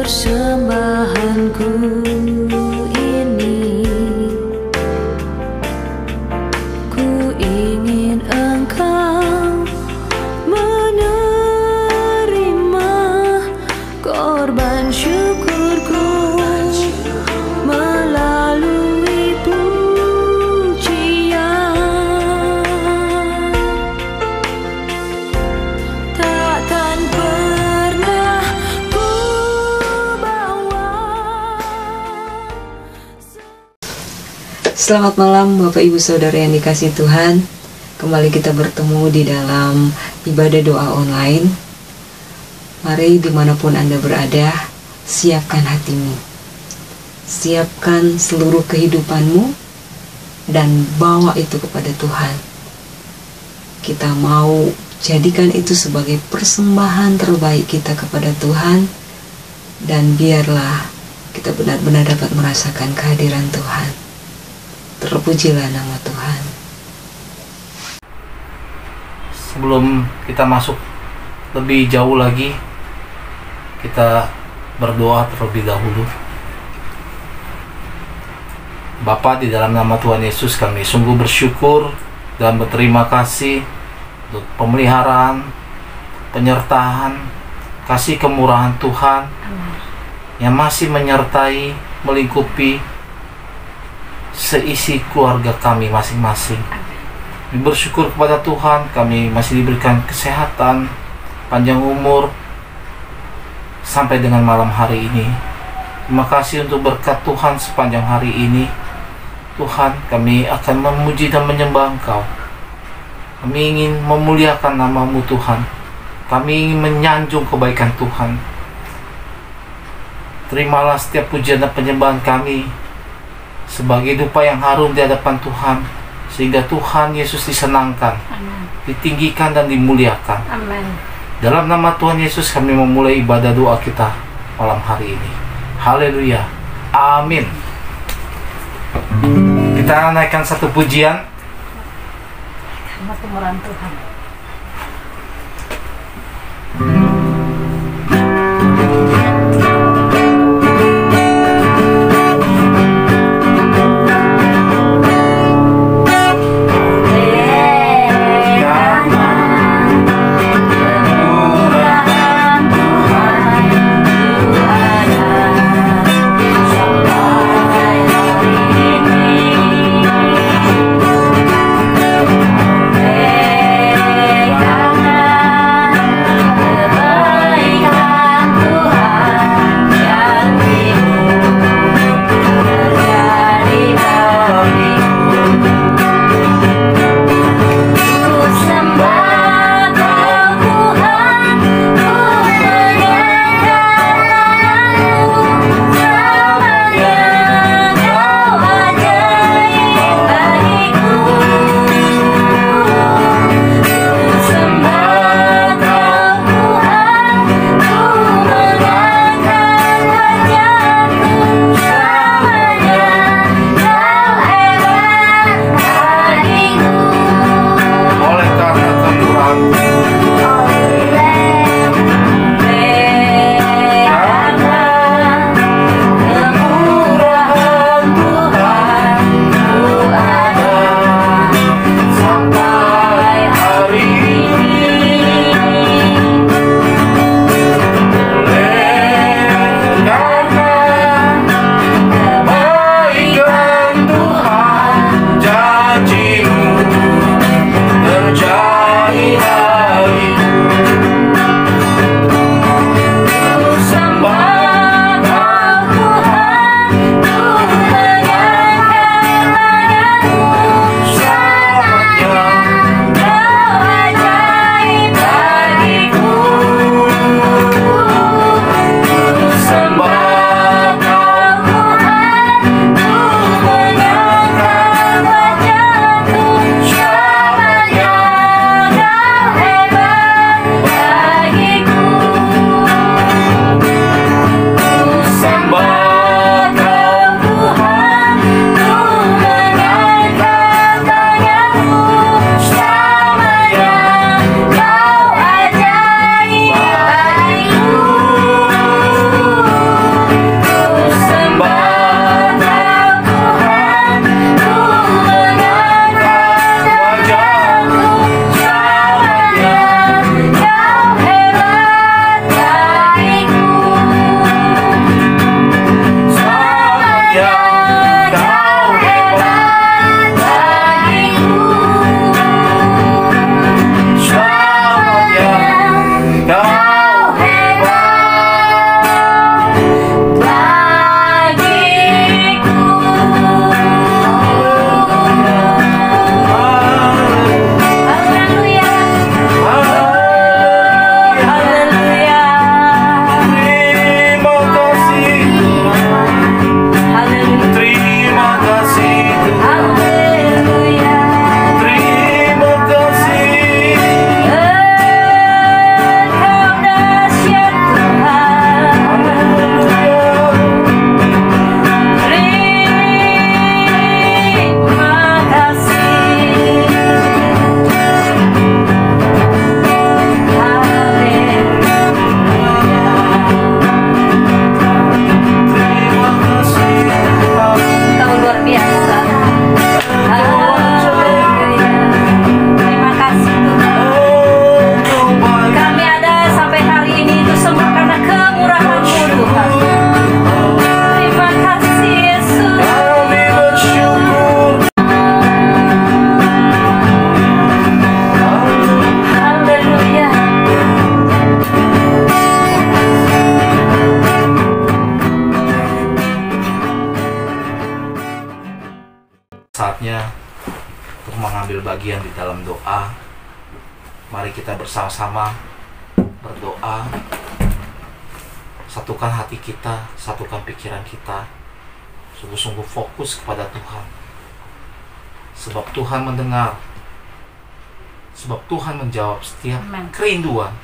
persembahanku ini, ku ingin Engkau menerima korban syukurku melalui pujian. Takkan pernah ku bawa. Selamat malam Bapak Ibu Saudara yang dikasihi Tuhan. Kembali kita bertemu di dalam ibadah doa online. Mari dimanapun Anda berada, siapkan hatimu, siapkan seluruh kehidupanmu, dan bawa itu kepada Tuhan. Kita mau jadikan itu sebagai persembahan terbaik kita kepada Tuhan, dan biarlah kita benar-benar dapat merasakan kehadiran Tuhan. Terpujilah nama Tuhan. Sebelum kita masuk lebih jauh lagi, kita berdoa terlebih dahulu. Bapa, di dalam nama Tuhan Yesus kami sungguh bersyukur dan berterima kasih untuk pemeliharaan, penyertaan, kasih kemurahan Tuhan yang masih menyertai, melingkupi seisi keluarga kami masing-masing. Kami bersyukur kepada Tuhan, kami masih diberikan kesehatan, panjang umur sampai dengan malam hari ini. Terima kasih untuk berkat Tuhan sepanjang hari ini. Tuhan, kami akan memuji dan menyembah Engkau. Kami ingin memuliakan nama-Mu Tuhan. Kami ingin menyanjung kebaikan Tuhan. Terimalah setiap pujian dan penyembahan kami sebagai dupa yang harum di hadapan Tuhan, sehingga Tuhan Yesus disenangkan, ditinggikan dan dimuliakan. Amin. Dalam nama Tuhan Yesus kami memulai ibadah doa kita malam hari ini. Haleluya. Amin. Kita naikkan satu pujian. Karena kemurahan Tuhan. Sampai untuk mengambil bagian di dalam doa. Mari kita bersama-sama berdoa. Satukan hati kita, satukan pikiran kita. Sungguh-sungguh fokus kepada Tuhan. Sebab Tuhan mendengar. Sebab Tuhan menjawab setiap Amen. kerinduan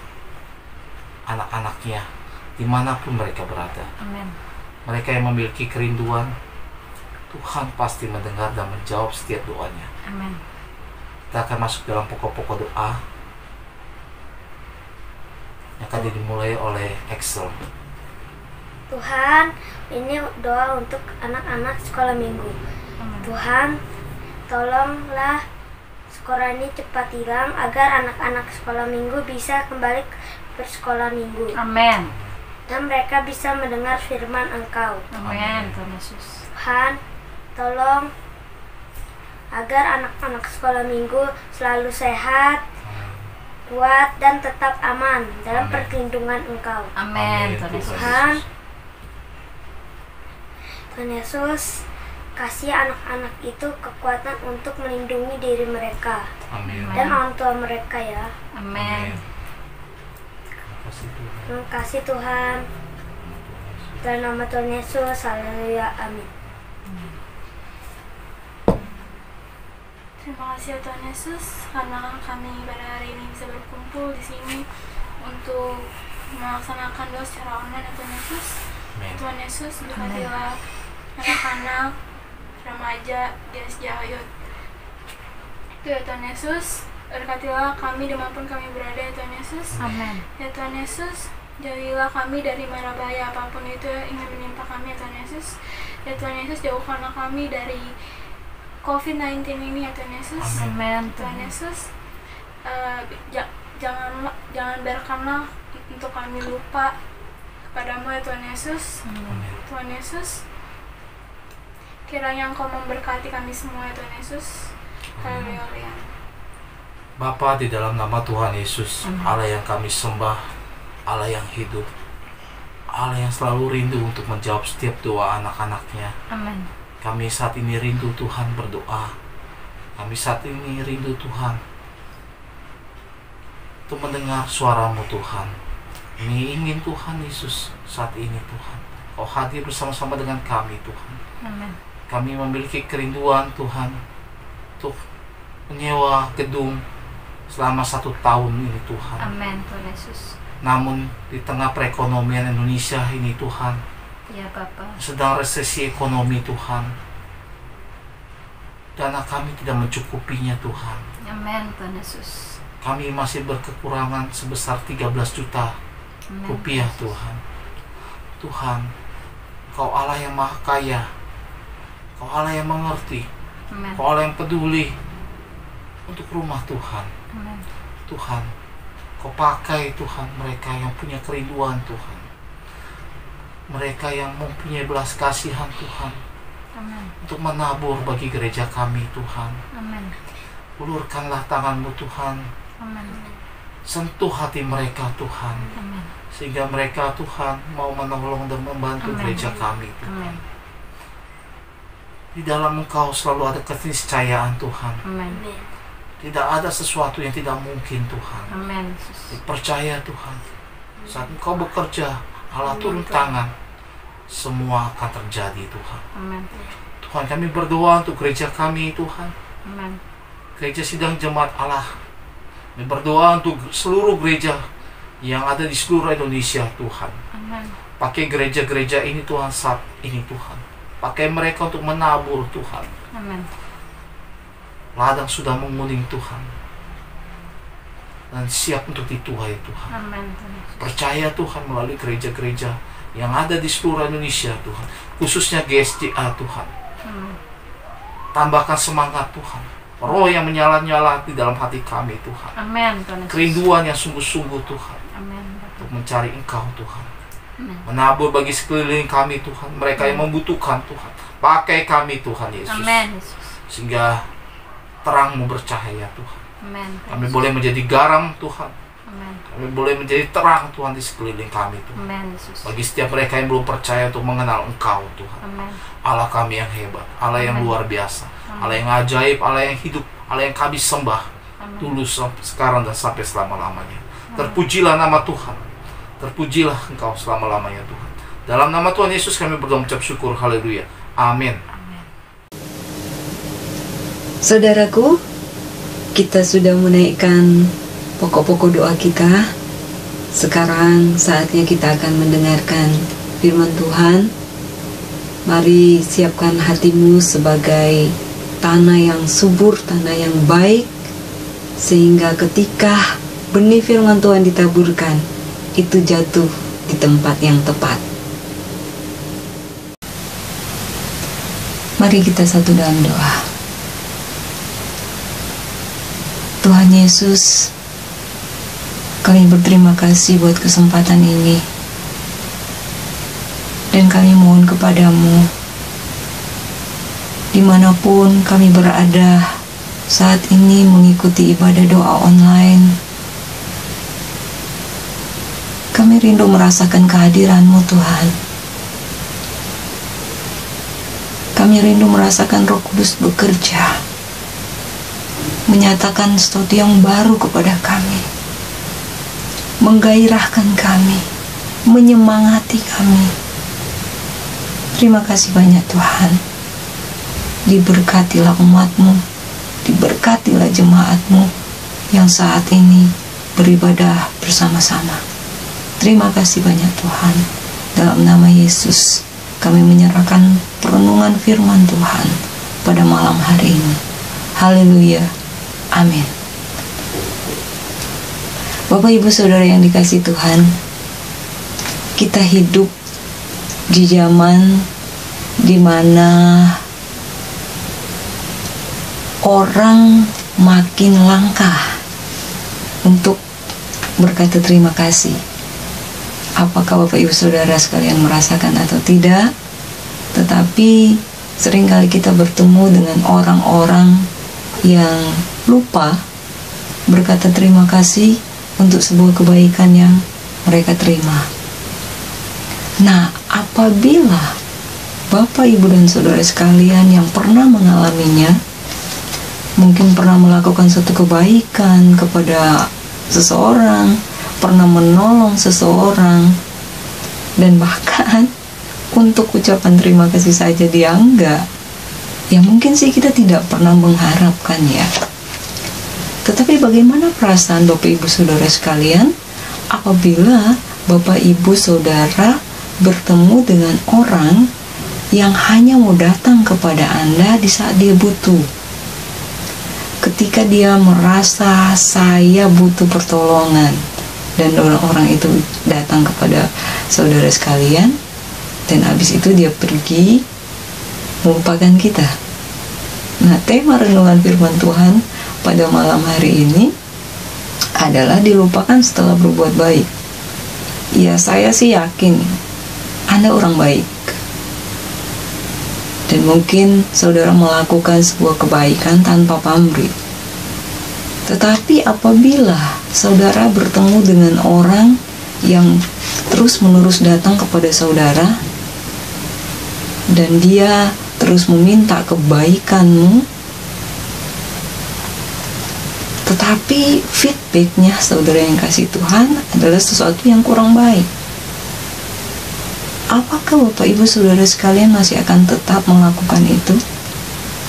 anak-anaknya dimanapun mereka berada. Amin. Mereka yang memiliki kerinduan, Tuhan pasti mendengar dan menjawab setiap doanya. Amin. Kita akan masuk dalam pokok-pokok doa yang akan dimulai oleh Excel. Tuhan, ini doa untuk anak-anak sekolah minggu. Amin. Tuhan, tolonglah sekolah ini cepat hilang agar anak-anak sekolah minggu bisa kembali bersekolah minggu. Amin. Dan mereka bisa mendengar firman Engkau. Amin. Tuhan Yesus. Tuhan, tolong agar anak-anak sekolah minggu selalu sehat, kuat, dan tetap aman dalam Amin. perlindungan Engkau. Amin. Tuhan Yesus. Tuhan, Tuhan Yesus, kasih anak-anak itu kekuatan untuk melindungi diri mereka Amin. dan orang tua mereka ya. Amin. Terima kasih Tuhan. Terima kasih Tuhan. Dalam nama Tuhan Yesus, haleluya, amin. Terima kasih ya Tuhan Yesus karena kami pada hari ini bisa berkumpul di sini untuk melaksanakan doa secara online ya Tuhan Yesus. Amin. Tuhan Yesus, berkatilah anak-anak, remaja, dan sejayut. Itu ya Tuhan Yesus, berkatilah kami dimanapun kami berada ya Tuhan Yesus. Amin. Ya Tuhan Yesus, jauhilah kami dari mara bahaya apapun itu yang ingin menimpa kami ya Tuhan Yesus. Ya Tuhan Yesus, jauhkanlah kami dari COVID-19 ini ya Tuhan Yesus. Amin. Tuhan Yesus, jangan biarkanlah untuk kami lupa kepadamu ya Tuhan Yesus. Amin. Tuhan Yesus, kiranya Engkau memberkati kami semua ya Tuhan Yesus. Haleluya. Bapa, di dalam nama Tuhan Yesus, Amin. Allah yang kami sembah, Allah yang hidup, Allah yang selalu rindu untuk menjawab setiap doa anak-anaknya. Amin. Kami saat ini rindu Tuhan berdoa. Kami saat ini rindu Tuhan untuk mendengar suara-Mu Tuhan. Kami ingin Tuhan Yesus saat ini Tuhan, Kau hadir bersama-sama dengan kami Tuhan. Amin. Kami memiliki kerinduan Tuhan untuk menyewa gedung selama 1 tahun ini Tuhan. Amin. Tuhan Yesus. Namun di tengah perekonomian Indonesia ini Tuhan, Ya Bapa. sedang resesi ekonomi Tuhan, dana kami tidak mencukupinya Tuhan. Amin. Tuhan Yesus. Kami masih berkekurangan sebesar 13 juta Amin. rupiah Tuhan. Tuhan, Kau Allah yang maha kaya, Kau Allah yang mengerti, Amin. Kau Allah yang peduli untuk rumah Tuhan. Amin. Tuhan, Kau pakai Tuhan mereka yang punya kerinduan Tuhan, mereka yang mempunyai belas kasihan Tuhan, Amin. untuk menabur bagi gereja kami Tuhan. Amin. Ulurkanlah tangan-Mu Tuhan, Amin. sentuh hati mereka Tuhan, Amin. sehingga mereka Tuhan mau menolong dan membantu Amin. gereja kami Tuhan. Amin. Di dalam Engkau selalu ada keniscayaan Tuhan. Amin. Amin. Tidak ada sesuatu yang tidak mungkin Tuhan. Amin. Yesus. Percaya Tuhan, saat Engkau bekerja, Allah turun tangan, semua akan terjadi Tuhan. Amin. Tuhan, kami berdoa untuk gereja kami Tuhan, Amin. gereja sidang jemaat Allah. Kami berdoa untuk seluruh gereja yang ada di seluruh Indonesia Tuhan. Amin. Pakai gereja-gereja ini Tuhan saat ini Tuhan. Pakai mereka untuk menabur Tuhan. Amin. Ladang sudah menguning Tuhan, dan siap untuk dituai Tuhan. Amin. Tuhan Yesus. Percaya Tuhan melalui gereja-gereja yang ada di seluruh Indonesia Tuhan, khususnya GSJA Tuhan. Amin. Tambahkan semangat Tuhan, roh yang menyala-nyala di dalam hati kami Tuhan, Amin. Tuhan Yesus. kerinduan yang sungguh-sungguh Tuhan Amin. untuk mencari Engkau Tuhan, Amin. menabur bagi sekeliling kami Tuhan, mereka yang membutuhkan Tuhan. Pakai kami Tuhan Yesus, Amin. Yesus. sehingga terang-Mu bercahaya Tuhan. Amin. Kami boleh menjadi garam Tuhan, Amin. kami boleh menjadi terang Tuhan di sekeliling kami Tuhan. Amin. Yesus. Bagi setiap mereka yang belum percaya untuk mengenal Engkau Tuhan, Amin. Allah kami yang hebat, Allah yang Amin. luar biasa, Amin. Allah yang ajaib, Allah yang hidup, Allah yang kami sembah dulu, sekarang, dan sampai selama-lamanya. Terpujilah nama Tuhan, terpujilah Engkau selama-lamanya Tuhan. Dalam nama Tuhan Yesus kami berdoa mengucap syukur. Haleluya. Amin. Saudaraku, kita sudah menaikkan pokok-pokok doa kita. Sekarang saatnya kita akan mendengarkan firman Tuhan. Mari siapkan hatimu sebagai tanah yang subur, tanah yang baik, sehingga ketika benih firman Tuhan ditaburkan, itu jatuh di tempat yang tepat. Mari kita satu dalam doa. Tuhan Yesus, kami berterima kasih buat kesempatan ini, dan kami mohon kepadamu, dimanapun kami berada saat ini mengikuti ibadah doa online, kami rindu merasakan kehadiran-Mu Tuhan. Kami rindu merasakan Roh Kudus bekerja, menyatakan sesuatu yang baru kepada kami, menggairahkan kami, menyemangati kami. Terima kasih banyak Tuhan. Diberkatilah umat-Mu, diberkatilah jemaat-Mu yang saat ini beribadah bersama-sama. Terima kasih banyak Tuhan. Dalam nama Yesus kami menyerahkan perenungan firman Tuhan pada malam hari ini. Haleluya. Amin. Bapak Ibu Saudara yang dikasihi Tuhan, kita hidup di zaman di mana orang makin langka untuk berkata terima kasih. Apakah Bapak Ibu Saudara sekalian merasakan atau tidak? Tetapi seringkali kita bertemu dengan orang-orang yang lupa berkata terima kasih untuk sebuah kebaikan yang mereka terima. Nah, apabila Bapak, Ibu, dan Saudara sekalian yang pernah mengalaminya, mungkin pernah melakukan suatu kebaikan kepada seseorang, pernah menolong seseorang, dan bahkan untuk ucapan terima kasih saja dia enggak, ya mungkin sih kita tidak pernah mengharapkan ya. Tetapi bagaimana perasaan Bapak Ibu Saudara sekalian apabila Bapak Ibu Saudara bertemu dengan orang yang hanya mau datang kepada Anda di saat dia butuh? Ketika dia merasa saya butuh pertolongan, dan orang-orang itu datang kepada saudara sekalian, dan habis itu dia pergi melupakan kita. Nah, tema renungan firman Tuhan pada malam hari ini adalah dilupakan setelah berbuat baik. Ya, saya sih yakin Anda orang baik, dan mungkin saudara melakukan sebuah kebaikan tanpa pamrih. Tetapi apabila saudara bertemu dengan orang yang terus-menerus datang kepada saudara, dan dia terus meminta kebaikanmu, tetapi feedbacknya saudara yang kasih Tuhan adalah sesuatu yang kurang baik, apakah Bapak Ibu Saudara sekalian masih akan tetap melakukan itu?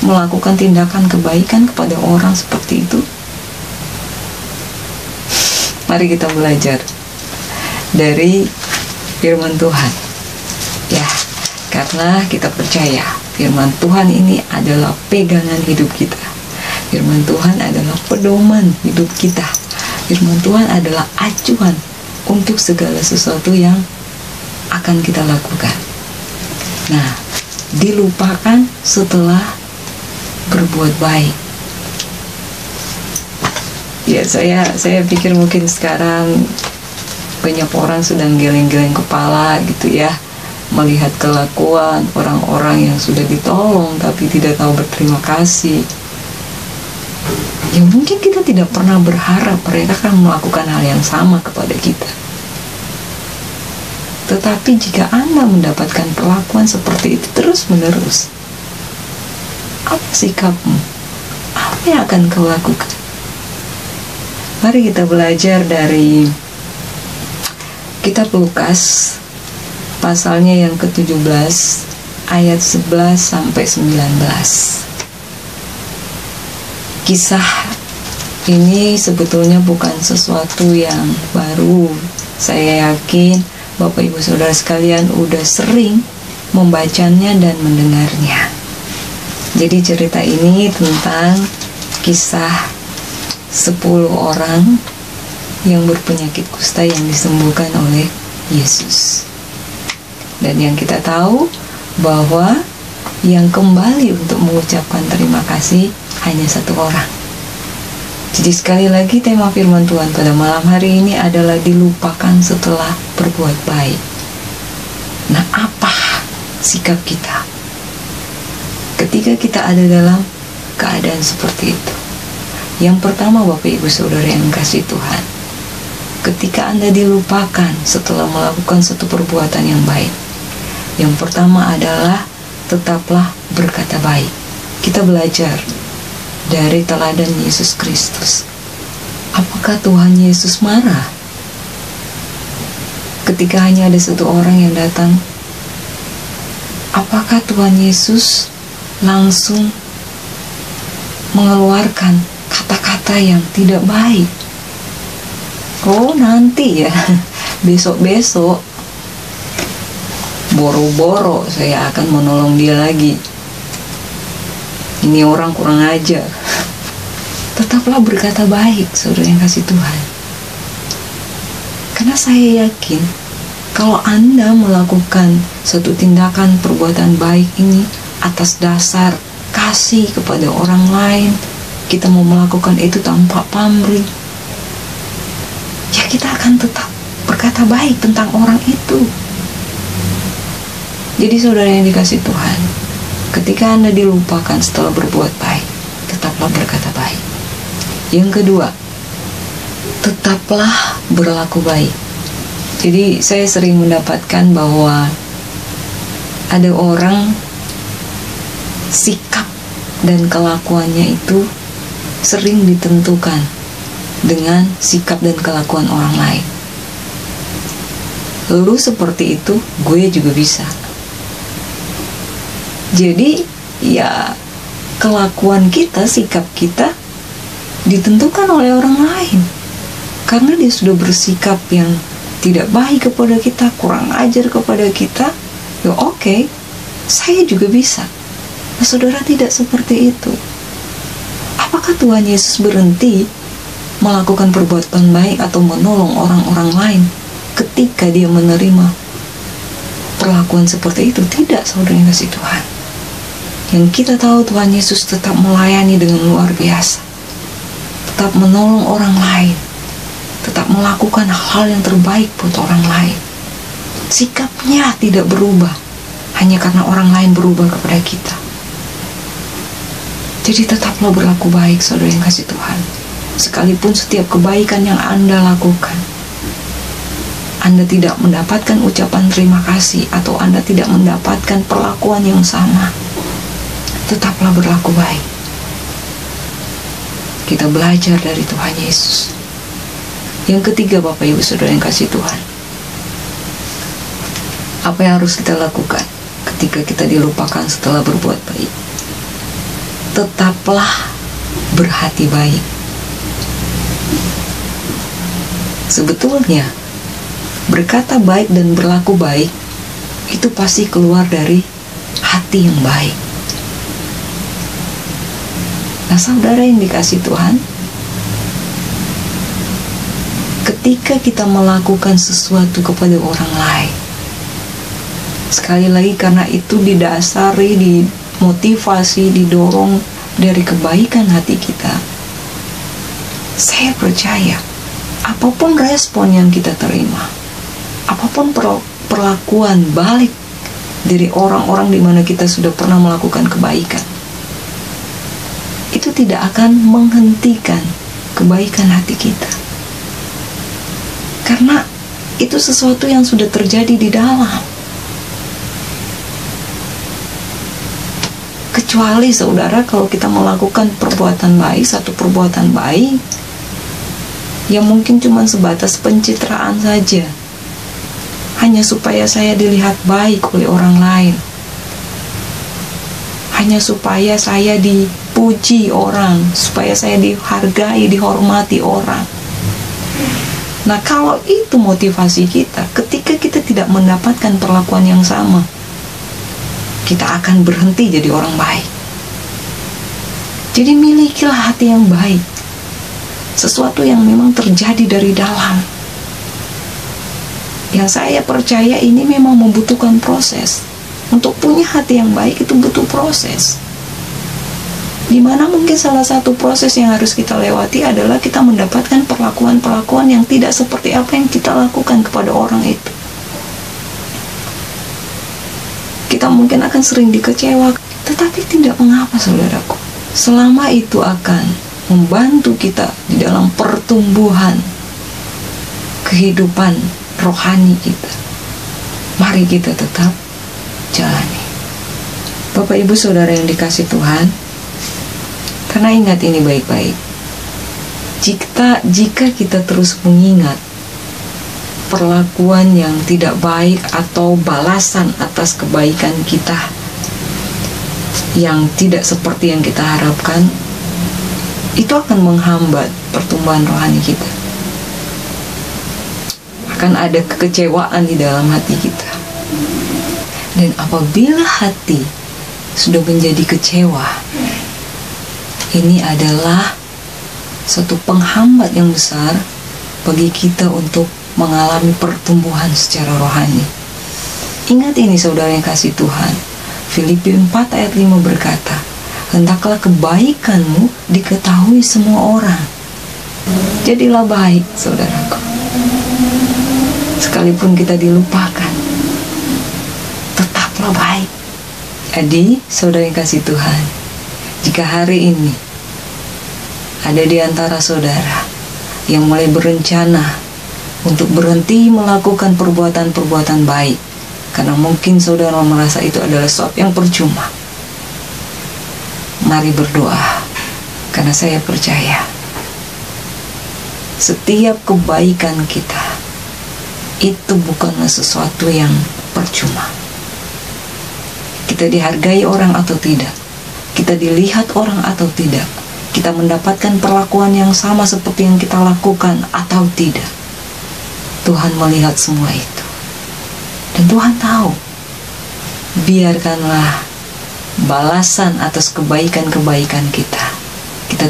Melakukan tindakan kebaikan kepada orang seperti itu? Mari kita belajar dari firman Tuhan, ya, karena kita percaya firman Tuhan ini adalah pegangan hidup kita. Firman Tuhan adalah pedoman hidup kita. Firman Tuhan adalah acuan untuk segala sesuatu yang akan kita lakukan. Nah, dilupakan setelah berbuat baik. Ya, saya pikir mungkin sekarang banyak orang sedang geleng-geleng kepala gitu ya, melihat kelakuan orang-orang yang sudah ditolong tapi tidak tahu berterima kasih. Ya mungkin kita tidak pernah berharap mereka akan melakukan hal yang sama kepada kita. Tetapi jika Anda mendapatkan perlakuan seperti itu terus-menerus, apa sikapmu? apa yang akan kau lakukan? Mari kita belajar dari kitab Lukas pasalnya yang ke-17 ayat 11 sampai 19. Kisah ini sebetulnya bukan sesuatu yang baru. Saya yakin Bapak Ibu Saudara sekalian udah sering membacanya dan mendengarnya. Jadi cerita ini tentang kisah 10 orang yang berpenyakit kusta yang disembuhkan oleh Yesus. Dan yang kita tahu bahwa yang kembali untuk mengucapkan terima kasih hanya 1 orang. Jadi sekali lagi tema firman Tuhan pada malam hari ini adalah dilupakan setelah berbuat baik. Nah, apa sikap kita ketika kita ada dalam keadaan seperti itu? Yang pertama, Bapak Ibu Saudara yang kasih Tuhan, ketika Anda dilupakan setelah melakukan satu perbuatan yang baik, yang pertama adalah tetaplah berkata baik. Kita belajar dari teladan Yesus Kristus. Apakah Tuhan Yesus marah ketika hanya ada 1 orang yang datang? Apakah Tuhan Yesus langsung mengeluarkan kata-kata yang tidak baik? Oh, nanti ya, besok-besok boro-boro saya akan menolong dia lagi. Ini orang kurang ajar. Tetaplah berkata baik, saudara yang kasih Tuhan. Karena saya yakin kalau Anda melakukan satu tindakan perbuatan baik ini atas dasar kasih kepada orang lain, kita mau melakukan itu tanpa pamrih, ya kita akan tetap berkata baik tentang orang itu. Jadi saudara yang dikasih Tuhan, ketika Anda dilupakan setelah berbuat baik, tetaplah berkata baik. Yang kedua, tetaplah berlaku baik. Jadi saya sering mendapatkan bahwa ada orang sikap dan kelakuannya itu sering ditentukan dengan sikap dan kelakuan orang lain. Lu seperti itu, gue juga bisa. Jadi ya kelakuan kita, sikap kita ditentukan oleh orang lain. Karena dia sudah bersikap yang tidak baik kepada kita, kurang ajar kepada kita, ya oke, saya juga bisa. Nah, saudara tidak seperti itu. Apakah Tuhan Yesus berhenti melakukan perbuatan baik atau menolong orang-orang lain ketika dia menerima perlakuan seperti itu? Tidak, saudara yang kasih Tuhan. Yang kita tahu, Tuhan Yesus tetap melayani dengan luar biasa, tetap menolong orang lain, tetap melakukan hal yang terbaik buat orang lain. Sikapnya tidak berubah hanya karena orang lain berubah kepada kita. Jadi tetaplah berlaku baik, saudara yang kasih Tuhan. Sekalipun setiap kebaikan yang Anda lakukan, Anda tidak mendapatkan ucapan terima kasih atau Anda tidak mendapatkan perlakuan yang sama, tetaplah berlaku baik. Kita belajar dari Tuhan Yesus. Yang ketiga, Bapak Ibu Saudara yang kasih Tuhan, apa yang harus kita lakukan ketika kita dilupakan setelah berbuat baik? Tetaplah berhati baik. Sebetulnya berkata baik dan berlaku baik itu pasti keluar dari hati yang baik. Nah, saudara yang dikasih Tuhan, ketika kita melakukan sesuatu kepada orang lain, sekali lagi karena itu didasari, dimotivasi, didorong dari kebaikan hati kita, saya percaya apapun respon yang kita terima, apapun perlakuan balik dari orang-orang di mana kita sudah pernah melakukan kebaikan, itu tidak akan menghentikan kebaikan hati kita. Karena itu sesuatu yang sudah terjadi di dalam. Kecuali saudara kalau kita melakukan perbuatan baik, satu perbuatan baik yang mungkin cuma sebatas pencitraan saja, hanya supaya saya dilihat baik oleh orang lain, hanya supaya saya dipuji orang, supaya saya dihargai, dihormati orang. Nah, kalau itu motivasi kita, ketika kita tidak mendapatkan perlakuan yang sama, kita akan berhenti jadi orang baik. Jadi milikilah hati yang baik, sesuatu yang memang terjadi dari dalam. Yang saya percaya ini memang membutuhkan proses. Untuk punya hati yang baik itu butuh proses. Dimana mungkin salah satu proses yang harus kita lewati adalah kita mendapatkan perlakuan-perlakuan yang tidak seperti apa yang kita lakukan kepada orang itu. Kita mungkin akan sering dikecewakan, tetapi tidak mengapa saudaraku. Selama itu akan membantu kita di dalam pertumbuhan kehidupan rohani kita, mari kita tetap jalani. Bapak Ibu Saudara yang dikasih Tuhan, karena ingat ini baik-baik, jika kita terus mengingat perlakuan yang tidak baik atau balasan atas kebaikan kita yang tidak seperti yang kita harapkan, itu akan menghambat pertumbuhan rohani kita. Akan ada kekecewaan di dalam hati kita. Dan apabila hati sudah menjadi kecewa, ini adalah suatu penghambat yang besar bagi kita untuk mengalami pertumbuhan secara rohani. Ingat ini saudara yang kasih Tuhan. Filipi 4 ayat 5 berkata, hendaklah kebaikanmu diketahui semua orang. Jadilah baik saudaraku. Sekalipun kita dilupakan, tetaplah baik. Jadi saudara yang kasih Tuhan, jika hari ini ada di antara saudara yang mulai berencana untuk berhenti melakukan perbuatan-perbuatan baik, karena mungkin saudara merasa itu adalah sesuatu yang percuma, mari berdoa. Karena saya percaya setiap kebaikan kita itu bukanlah sesuatu yang percuma. Kita dihargai orang atau tidak, kita dilihat orang atau tidak, kita mendapatkan perlakuan yang sama seperti yang kita lakukan atau tidak, Tuhan melihat semua itu. Dan Tuhan tahu. Biarkanlah balasan atas kebaikan-kebaikan kita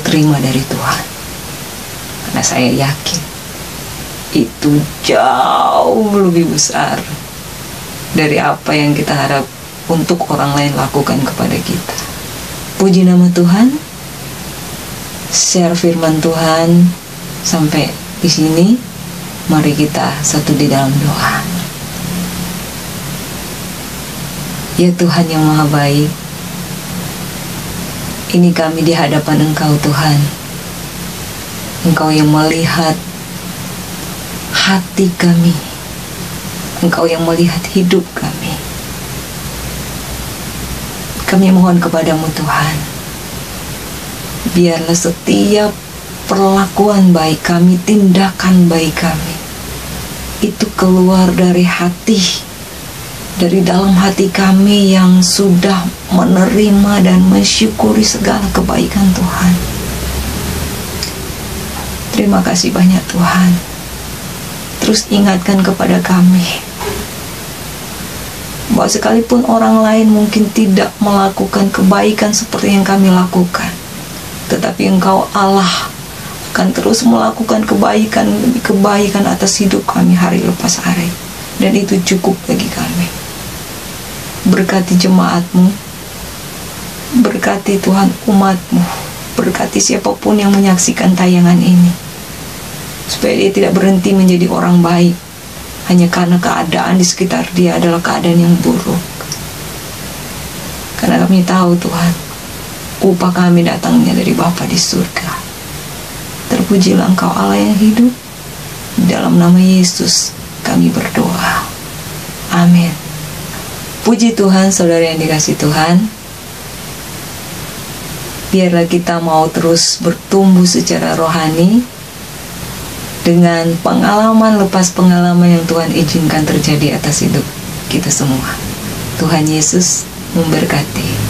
terima dari Tuhan. Karena saya yakin itu jauh lebih besar dari apa yang kita harap untuk orang lain lakukan kepada kita. Puji nama Tuhan. Share firman Tuhan sampai di sini. Mari kita satu di dalam doa. Ya Tuhan yang Maha Baik, ini kami di hadapan Engkau Tuhan. Engkau yang melihat hati kami, Engkau yang melihat hidup kami. Kami mohon kepadamu Tuhan, biarlah setiap perlakuan baik kami, tindakan baik kami, itu keluar dari hati, dari dalam hati kami yang sudah menerima dan mensyukuri segala kebaikan Tuhan. Terima kasih banyak Tuhan. Terus ingatkan kepada kami bahwa sekalipun orang lain mungkin tidak melakukan kebaikan seperti yang kami lakukan, tetapi Engkau Allah akan terus melakukan kebaikan atas hidup kami hari lepas hari. Dan itu cukup bagi kami. Berkati jemaat-Mu, berkati Tuhan umat-Mu, berkati siapapun yang menyaksikan tayangan ini, supaya dia tidak berhenti menjadi orang baik hanya karena keadaan di sekitar dia adalah keadaan yang buruk. Karena kami tahu Tuhan, upah kami datangnya dari Bapa di surga. Terpujilah Engkau Allah yang hidup. Dalam nama Yesus kami berdoa. Amin. Puji Tuhan, saudara yang dikasih Tuhan. biarlah kita mau terus bertumbuh secara rohani dengan pengalaman lepas pengalaman yang Tuhan izinkan terjadi atas hidup kita semua. Tuhan Yesus memberkati.